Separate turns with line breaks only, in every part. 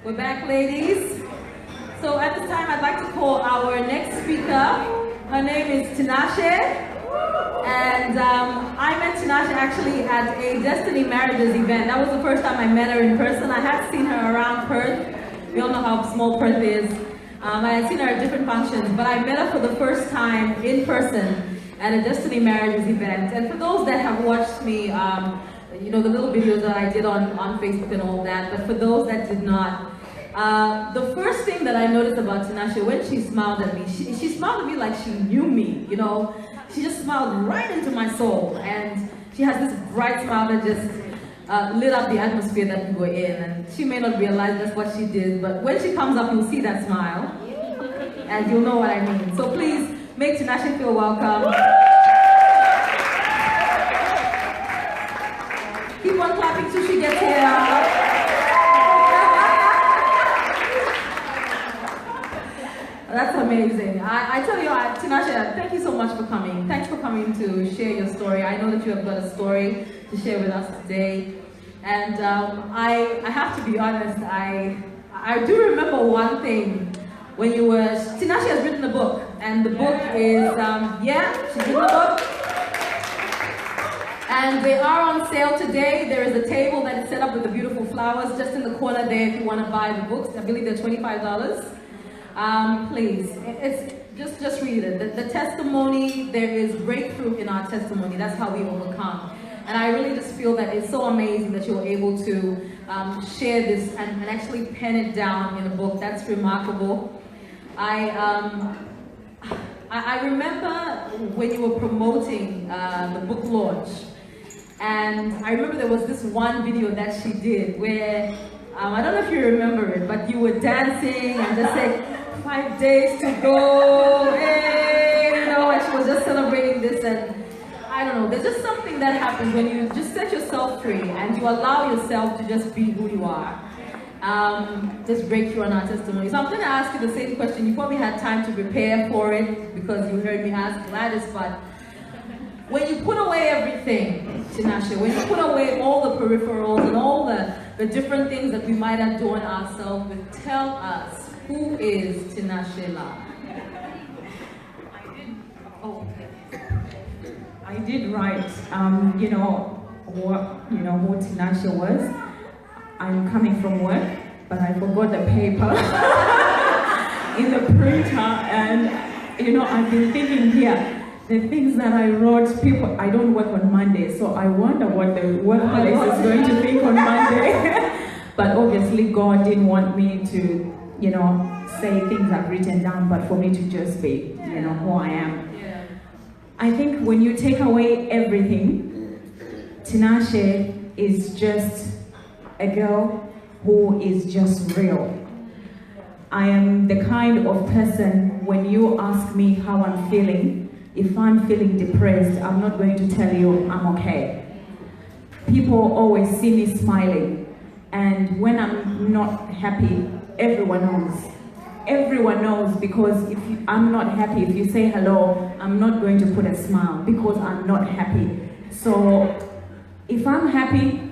We're back, ladies. So at this time, I'd like to call our next speaker. Her name is Tinashe. And I met Tinashe actually at a Destiny Marriages event. That was the first time I met her in person. I had seen her around Perth. We all know how small Perth is. I had seen her at different functions, but I met her for the first time in person at a Destiny Marriages event. And for those that have watched me, you know, the little videos that I did on Facebook and all that, but for those that did not, the first thing that I noticed about Tinashe, when she smiled at me, she smiled at me like she knew me, you know. She just smiled right into my soul, and she has this bright smile that just lit up the atmosphere that we were in. And she may not realize that's what she did, but when she comes up, you'll see that smile, and you'll know what I mean. So please make Tinashe feel welcome. Keep on clapping till she gets here. That's amazing. I tell you, Tinashe, thank you so much for coming. Thanks for coming to share your story. I know that you have got a story to share with us today. And I have to be honest, I do remember one thing. When you were, Tinashe has written a book, and the book is, she's written a book. And they are on sale today. There is a table that is set up with the beautiful flowers just in the corner there if you want to buy the books. I believe they're $25. Please, it's just read it. The testimony, there is breakthrough in our testimony. That's how we overcome. And I really just feel that it's so amazing that you were able to share this and actually pen it down in a book. That's remarkable. I remember when you were promoting the book launch, and I remember there was this one video that she did where, I don't know if you remember it, but you were dancing and just saying, 5 days to go, hey, you know, and she was just celebrating this. And I don't know, there's just something that happens when you just set yourself free and you allow yourself to just be who you are. Just breakthrough on our testimony. So I'm going to ask you the same question. You probably had time to prepare for it because you heard me ask Gladys, but when you put away everything, Tinashe, when you put away all the peripherals and all the different things that we might have done ourselves with, tell us, who is Tinashe La?
I did write, you know who Tinashe was. I'm coming from work, but I forgot the paper in the printer, and you know, I've been thinking here, the things that I wrote, people, I don't work on Monday, so I wonder what the workplace is going to think on Monday. But obviously God didn't want me to, you know, say things I've written down, but for me to just be, you know, who I am.
Yeah.
I think when you take away everything, Tinashe is just a girl who is just real. I am the kind of person, when you ask me how I'm feeling, if I'm feeling depressed, I'm not going to tell you I'm okay. People always see me smiling, and when I'm not happy, everyone knows. Everyone knows, because if I'm not happy, if you say hello, I'm not going to put a smile because I'm not happy. So if I'm happy,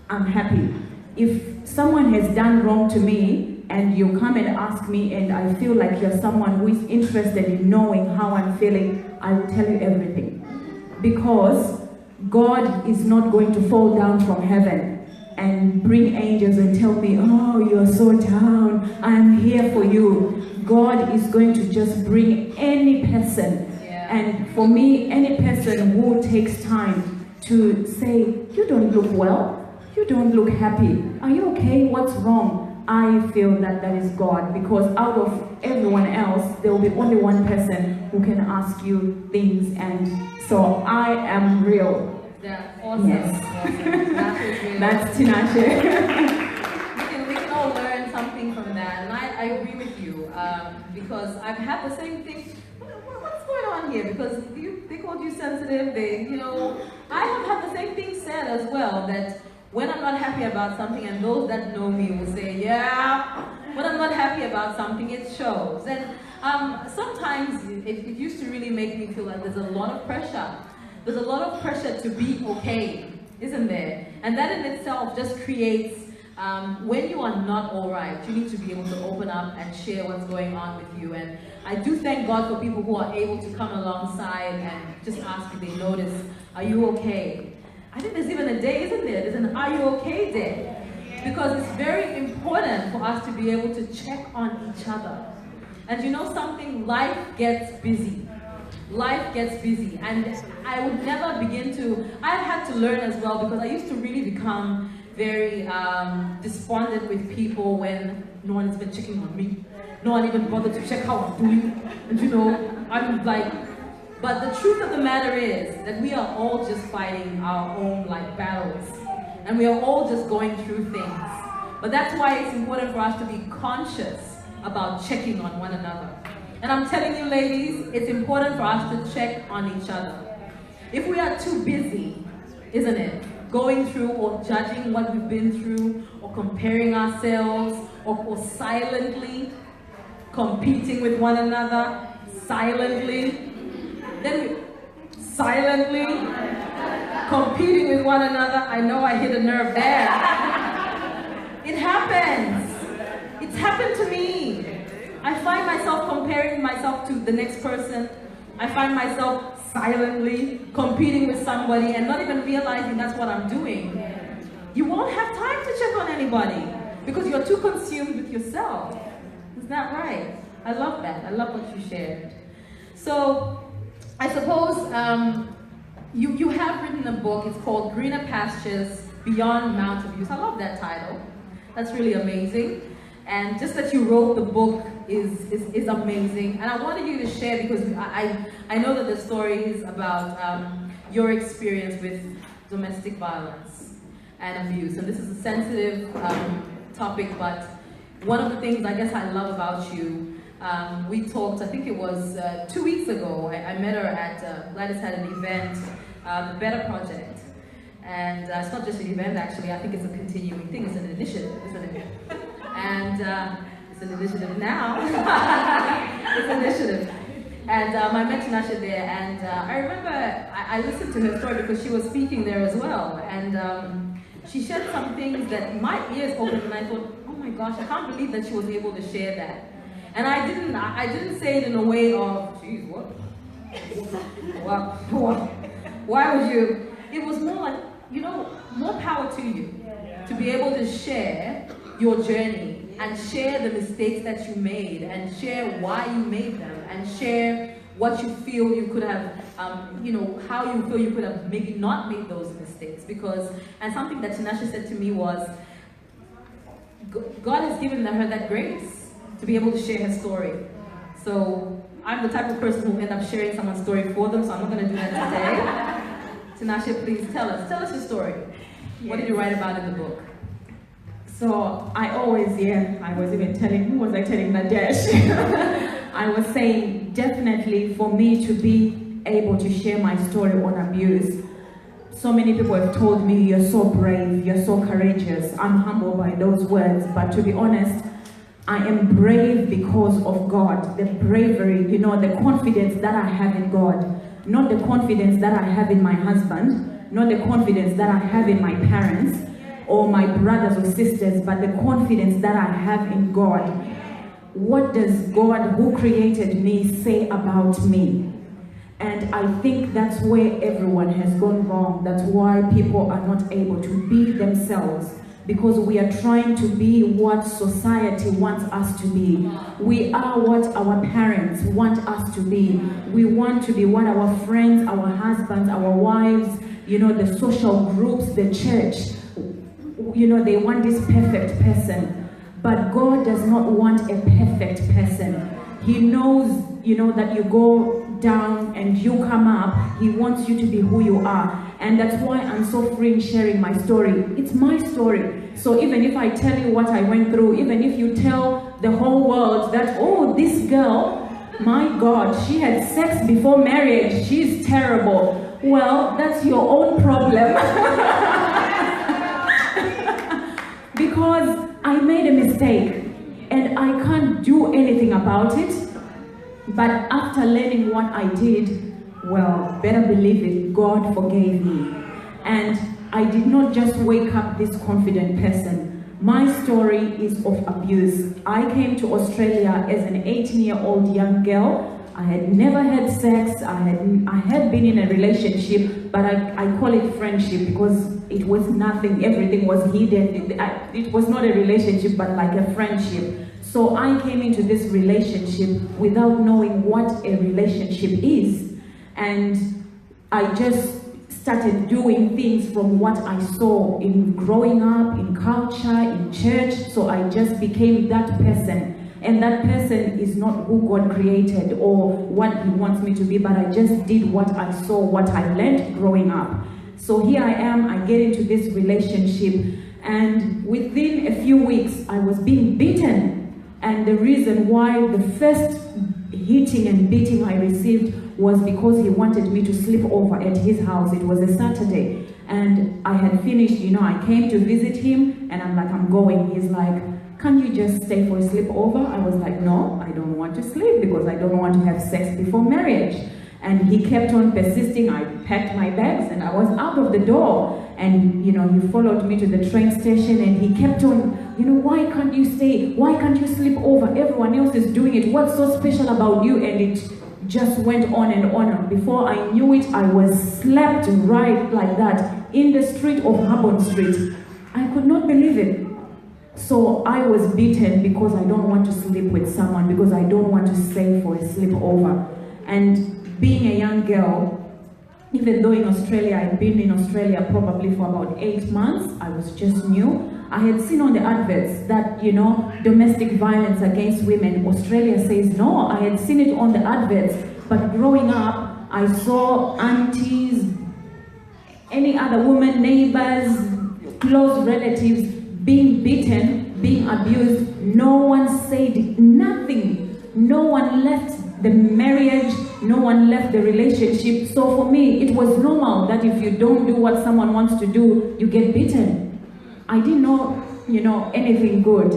I'm happy. If someone has done wrong to me and you come and ask me and I feel like you're someone who is interested in knowing how I'm feeling, I will tell you everything. Because God is not going to fall down from heaven and bring angels and tell me, oh, you're so down, I'm here for you. God is going to just bring any person. Yeah. And for me, any person who takes time to say, you don't look well, you don't look happy, are you okay, what's wrong? I feel that that is God, because out of everyone else, there will be only one person who can ask you things, and so I am real.
Yeah, awesome.
Yes.
Awesome.
That's Tinashe.
we can all learn something from that, and I agree with you, because I've had the same thing. What's going on here? Because they called you sensitive. You know, I have had the same thing said as well, that when I'm not happy about something, and those that know me will say, yeah, when I'm not happy about something, it shows. And sometimes it used to really make me feel like there's a lot of pressure. There's a lot of pressure to be okay, isn't there? And that in itself just creates when you are not all right, you need to be able to open up and share what's going on with you. And I do thank God for people who are able to come alongside and just ask if they notice, are you okay? I think there's even a day, isn't there? There's an are you okay day. Because it's very important for us to be able to check on each other. And you know something? Life gets busy. Life gets busy. And I would never begin to, I've had to learn as well, because I used to really become very despondent with people when no one has been checking on me. No one even bothered to check how I'm doing. And you know, I'm like, but the truth of the matter is that we are all just fighting our own like battles. And we are all just going through things. But that's why it's important for us to be conscious about checking on one another. And I'm telling you ladies, it's important for us to check on each other. If we are too busy, isn't it, going through or judging what we've been through, or comparing ourselves, or silently competing with one another, silently, then we silently competing with one another. I know I hit a nerve there. It happens. It's happened to me. I find myself comparing myself to the next person. I find myself silently competing with somebody and not even realizing that's what I'm doing. You won't have time to check on anybody because you're too consumed with yourself. Is that right? I love that. I love what you shared. So I suppose you have written a book. It's called Greener Pastures Beyond Mount Abuse. I love that title. That's really amazing. And just that you wrote the book is amazing. And I wanted you to share, because I know that the story is about your experience with domestic violence and abuse. And this is a sensitive topic, but one of the things I guess I love about you, we talked, I think it was 2 weeks ago. I met her at, Gladys had an event, the Better Project. And it's not just an event actually, I think it's a continuing thing, it's an initiative, isn't it? And it's an initiative now. It's an initiative. And I met Tinashe there, and I remember I listened to her story because she was speaking there as well. And she shared some things that my ears opened, and I thought, oh my gosh, I can't believe that she was able to share that. And I didn't say it in a way of, geez, what? Why would you? It was more like, you know, more power to you to be able to share your journey and share the mistakes that you made and share why you made them and share what you feel you could have, you know, how you feel you could have maybe not made those mistakes. Because, and something that Tinashe said to me was, God has given her that grace to be able to share her story. So I'm the type of person who will end up sharing someone's story for them, so I'm not going to do that today. Tinashe, please tell us your story. Yes. What did you write about in the book?
So I always, I was even telling, who was I telling Nadesh? I was saying, definitely for me to be able to share my story on abuse, so many people have told me, you're so brave, you're so courageous. I'm humbled by those words, but to be honest, I am brave because of God. The bravery, you know, the confidence that I have in God. Not the confidence that I have in my husband, not the confidence that I have in my parents or my brothers or sisters, but the confidence that I have in God. What does God, who created me, say about me? And I think that's where everyone has gone wrong. That's why people are not able to be themselves, because we are trying to be what society wants us to be. We are what our parents want us to be. We want to be what our friends, our husbands, our wives, you know, the social groups, the church, you know, they want this perfect person. But God does not want a perfect person. He knows, you know, that you go down and you come up. He wants you to be who you are. And that's why I'm so free in sharing my story. It's my story. So even if I tell you what I went through, even if you tell the whole world that, oh, this girl, my God, she had sex before marriage, she's terrible. Well, that's your own problem. Because I made a mistake and I can't do anything about it. But after learning what I did, well, better believe it, God forgave me. And I did not just wake up this confident person. My story is of abuse. I came to Australia as an 18-year-old young girl. I had never had sex. I had been in a relationship, but I call it friendship because it was nothing. Everything was hidden. It was not a relationship, but like a friendship. So I came into this relationship without knowing what a relationship is. And I just started doing things from what I saw in growing up, in culture, in church. So I just became that person. And that person is not who God created or what He wants me to be, but I just did what I saw, what I learned growing up. So here I am, I get into this relationship, and within a few weeks, I was being beaten. And the reason why the first hitting and beating I received was because he wanted me to sleep over at his house. It was a Saturday, and I had finished, I came to visit him, and I'm like, I'm going. He's like, can't you just stay for a sleepover? I was like, no, I don't want to sleep because I don't want to have sex before marriage. And he kept on persisting. I packed my bags and I was out of the door. And, he followed me to the train station and he kept on, why can't you stay? Why can't you sleep over? Everyone else is doing it. What's so special about you? And it just went on and on. Before I knew it, I was slapped right like that in the street of Harbon Street. I could not believe it. So I was beaten because I don't want to sleep with someone, because I don't want to stay for a sleepover. And being a young girl, even though in Australia, I'd been in Australia probably for about 8 months, I was just new. I had seen on the adverts that, domestic violence against women, Australia says no. I had seen it on the adverts, but growing up, I saw aunties, any other woman, neighbors, close relatives, being beaten, being abused. No one said nothing. No one left the marriage, no one left the relationship. So for me, it was normal that if you don't do what someone wants to do, you get beaten. I didn't know, anything good.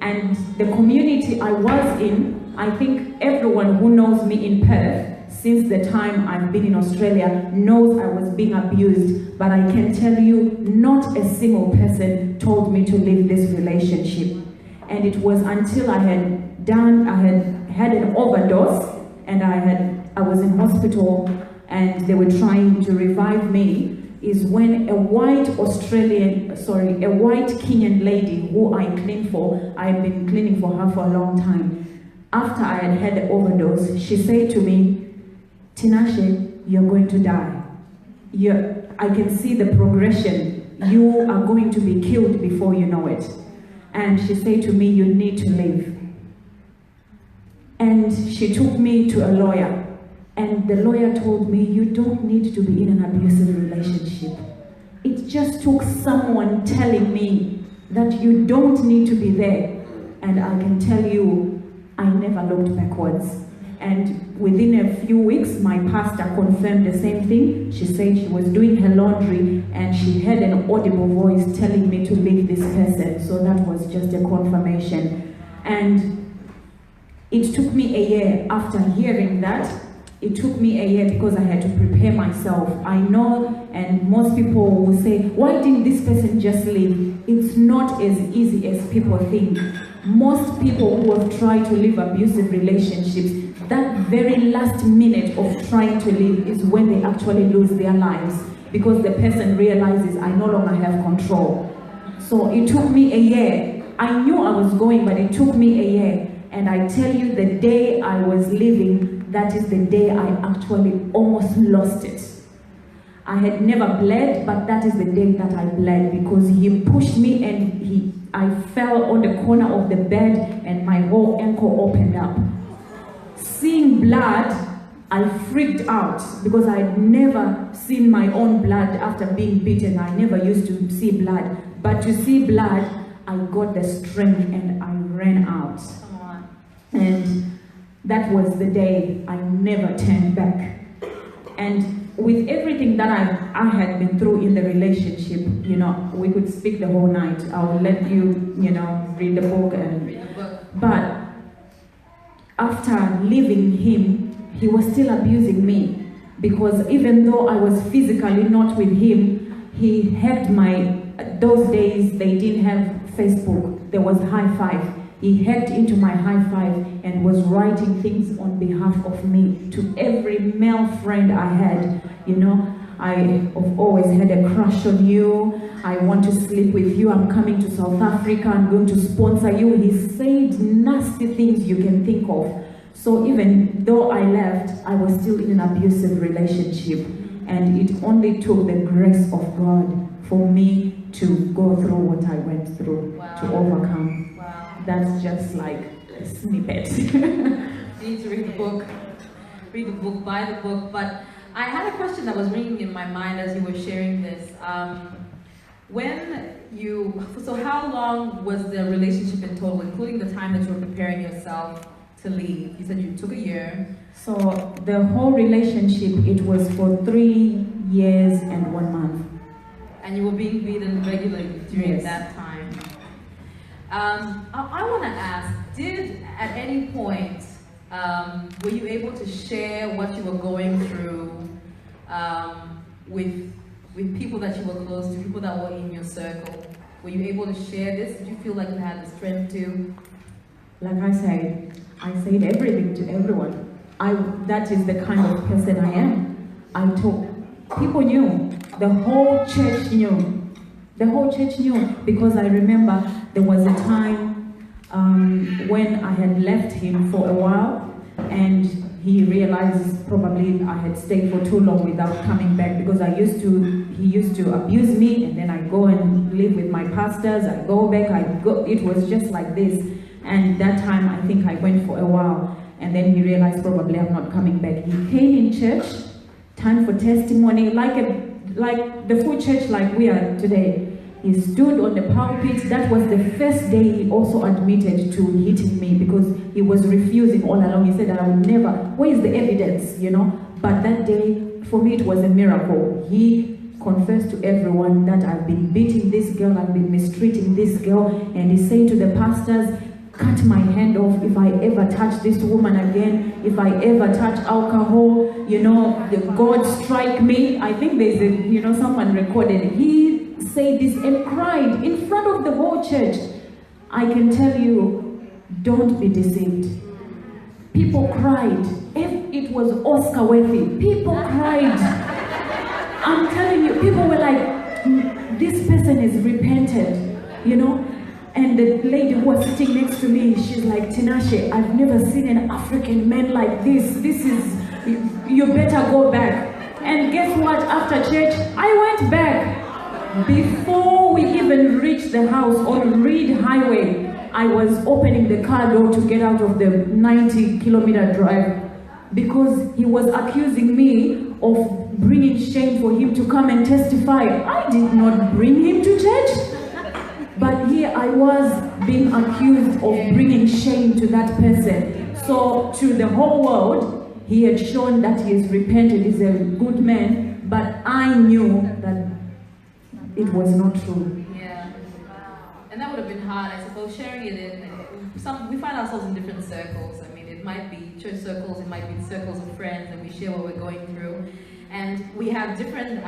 And the community I was in, I think everyone who knows me in Perth, since the time I've been in Australia, knows I was being abused. But I can tell you, not a single person told me to leave this relationship. And it was until I had had an overdose, and I was in hospital, and they were trying to revive me, is when a white Kenyan lady who I cleaned for, I've been cleaning for her for a long time. After I had the overdose, she said to me, Tinashe, you're going to die. I can see the progression. You are going to be killed before you know it. And she said to me, you need to leave. And she took me to a lawyer. And the lawyer told me, you don't need to be in an abusive relationship. It just took someone telling me that you don't need to be there. And I can tell you, I never looked backwards. And within a few weeks, my pastor confirmed the same thing. She said she was doing her laundry and she heard an audible voice telling me to leave this person. So that was just a confirmation. And it took me a year after hearing that. It took me a year because I had to prepare myself. I know, and most people will say, why didn't this person just leave? It's not as easy as people think. Most people who have tried to live abusive relationships, that very last minute of trying to leave is when they actually lose their lives, because the person realizes, I no longer have control. So it took me a year. I knew I was going, but it took me a year. And I tell you, the day I was leaving, that is the day I actually almost lost it. I had never bled, but that is the day that I bled, because he pushed me and I fell on the corner of the bed and my whole ankle opened up. Seeing blood, I freaked out because I'd never seen my own blood after being beaten. I never used to see blood. But to see blood, I got the strength and I ran out. And that was the day I never turned back. And with everything that I had been through in the relationship, we could speak the whole night. I'll let you, read the book. But after leaving him, he was still abusing me, because even though I was physically not with him, he hacked those days they didn't have Facebook, there was High Five. He hacked into my High Five and was writing things on behalf of me to every male friend I had. You know, I've always had a crush on you. I want to sleep with you. I'm coming to South Africa. I'm going to sponsor you. He said nasty things you can think of. So even though I left, I was still in an abusive relationship. And it only took the grace of God for me to go through what I went through, to overcome.
Wow.
That's just like a snippet.
You need to read the book, buy the book. But I had a question that was ringing in my mind as you were sharing this. So how long was the relationship in total, including the time that you were preparing yourself to leave? You said you took a year.
So the whole relationship, it was for 3 years and 1 month.
And you were being beaten regularly during
Yes.
that time. I want to ask, at any point, were you able to share what you were going through with people that you were close to, people that were in your circle? Were you able to share this? Did you feel like you had the strength to?
Like I said everything to everyone. That is the kind of person I am. People knew. The whole church knew. The whole church knew, because I remember there was a time when I had left him for a while, and he realized probably I had stayed for too long without coming back, because he used to abuse me, and then I go and live with my pastors, I go back, it was just like this. And that time I think I went for a while, and then he realized probably I'm not coming back. He came in church, time for testimony, like the full church like we are today. He stood on the pulpit. That was the first day he also admitted to hitting me, because he was refusing all along. He said I would never, where is the evidence, you know? But that day, for me, it was a miracle. He confessed to everyone that I've been beating this girl, I've been mistreating this girl, and he said to the pastors, cut my hand off if I ever touch this woman again, if I ever touch alcohol, you know, God strike me. I think there's someone recorded it. He said this and cried in front of the whole church. I can tell you, don't be deceived. People cried. It was Oscar worthy. People cried. I'm telling you, people were like, this person is repented, you know. And the lady who was sitting next to me, she's like, Tinashe, I've never seen an African man like this. You better go back. And guess what? After church, I went back. Before we even reached the house on Reed Highway, I was opening the car door to get out of the 90-kilometer drive, because he was accusing me of bringing shame for him to come and testify. I did not bring him to church. But here I was being accused of bringing shame to that person. So to the whole world, he had shown that he has repented, he's a good man, but I knew that it was not true.
Yeah. And that would have been hard, I suppose, sharing it in. We find ourselves in different circles. I mean, it might be church circles, it might be circles of friends, and we share what we're going through. And we have different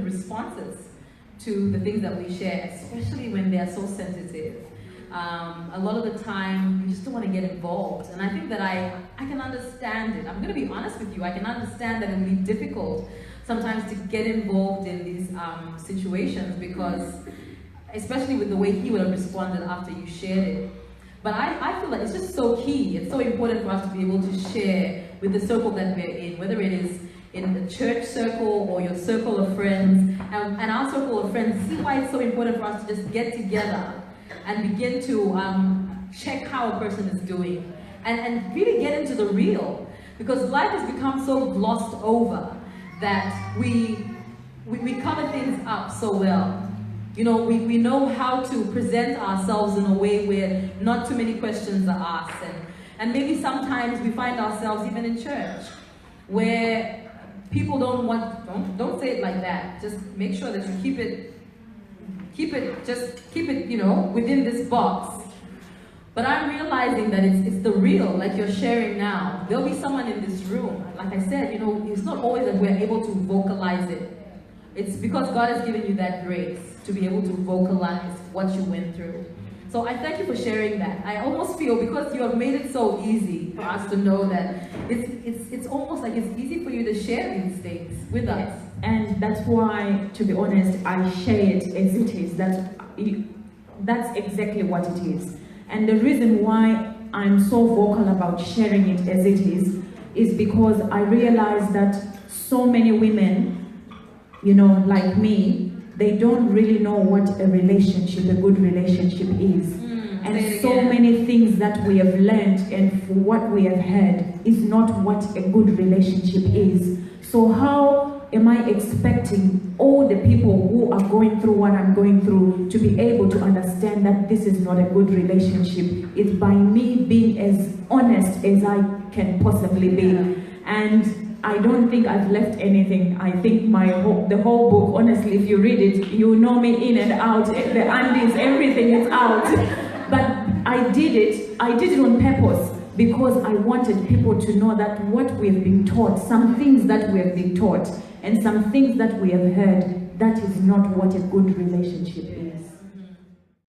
responses to the things that we share, especially when they're so sensitive. A lot of the time, you just don't want to get involved. And I think that I can understand it. I'm going to be honest with you. I can understand that it will be difficult sometimes to get involved in these situations, because, especially with the way he would have responded after you shared it. But I feel like it's just so key. It's so important for us to be able to share with the circle that we're in, whether it is in the church circle or your circle of friends. And our circle of friends, see why it's so important for us to just get together and begin to check how a person is doing, and really get into the real, because life has become so glossed over that we cover things up so well. You know, we know how to present ourselves in a way where not too many questions are asked, and maybe sometimes we find ourselves even in church where people don't say it like that. Just make sure that you keep it, you know, within this box. But I'm realizing that it's the real, like you're sharing now. There'll be someone in this room, like I said, you know, it's not always that we're able to vocalize it. It's because God has given you that grace to be able to vocalize what you went through. So I thank you for sharing that. I almost feel because you have made it so easy for us to know that it's almost like it's easy for you to share these things with us.
And that's why, to be honest, I share it as it is. That's exactly what it is. And the reason why I'm so vocal about sharing it as it is because I realize that so many women, you know, like me, they don't really know what a good relationship is. And so many things that we have learned and for what we have heard is not what a good relationship is. So how am I expecting all the people who are going through what I'm going through to be able to understand that this is not a good relationship? It's by me being as honest as I can possibly be. And I don't think I've left anything. I think the whole book, honestly, if you read it, you know me in and out. The undies, everything is out. But I did it on purpose because I wanted people to know that what we have been taught, some things that we have been taught, and some things that we have heard, that is not what a good relationship is.